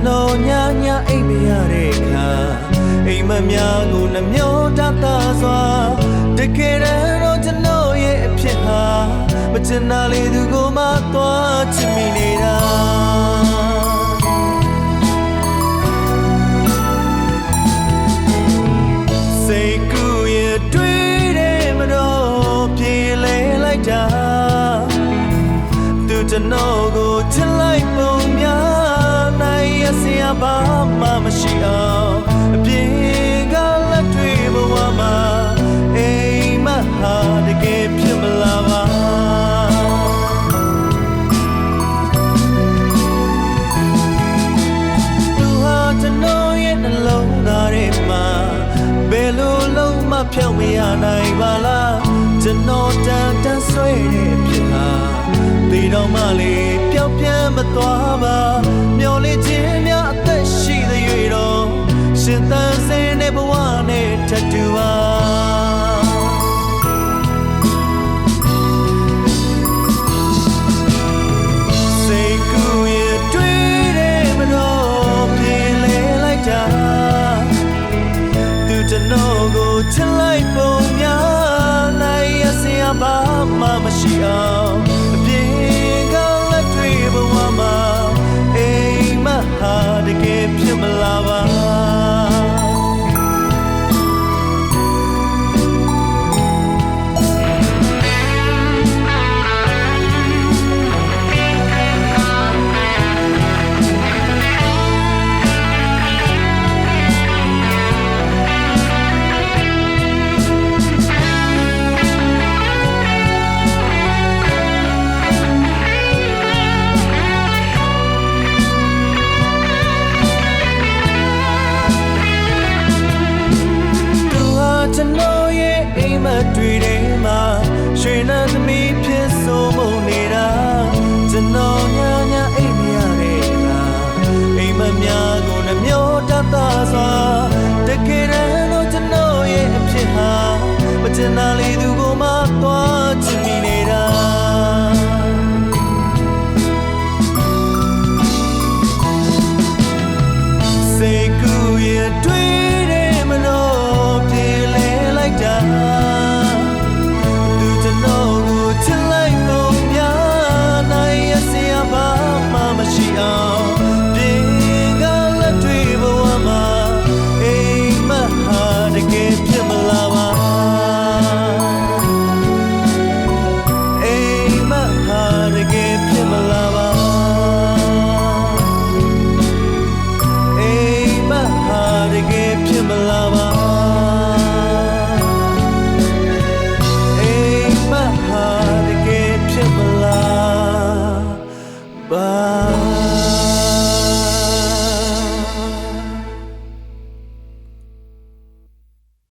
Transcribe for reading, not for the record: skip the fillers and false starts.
နော်ညာညာအိပ်မရတဲ့အခါအိမ်မများကိုနှမျောတတ်တာစွာတကယ်တော့ကျွန်တော်ရဲ့အဖြစ်ဟာမချင်တာလေသူကိုမှသွားချင်မိနေတာစိတ်ကူးရဲ့တွေးတယ်မတော့ပြေလဲလိုက်တာသူကျွန်တော်ကိုချစ်လိုက်ပုံများနိုင်ရစရာဘာမှမရှိအောင်အပြင်ကလက်တွေဘဝမှာအိမ်မဟာတကယ်ဖြစ်မလာပါသူဟာကျွန်တော်ရဲ့နှလုံးသားထဲမှာဘယ်လိုလုံးမဖြောင့်မရနိုင်ပါလားကျွန်တော်တန်ဆွဲတဲ့အဖြစ်ဟာဒီတော့မှလေပျောက်ပြဲမသွားပါမျောလေးခြင်းများအသက်ရှိသေး၍တော့ရှင်သန်စင်းတဲ့ဘဝနဲ့ထပ်တူပါစိတ်ကူးရဲ့တွေးတယ်မတော့ပြေလဲလိုက်တာသူကျွန်တော်ကိုချစ်လိုက်ပုံများနိုင်ရစရာဘာမှမရှိအောင်အပြင်ကလက်တွေဘဝမှာအိမ်မဟာတကယ်ဖြစ်မလာပါကျွန်တော်ရဲ့အိမ်မက်တွေထဲမှာရွှေနှံသမီးဖြစ်ဆိုမှုနေတာကျွန်တော်ညာညာအိမ်မရတဲ့အခါအိမ်မက်များကိုနှမျောတတ်တာစွာတကယ်တော့ကျွန်တော်ရဲ့အဖြစ်ဟာမချင်တာလေသူကို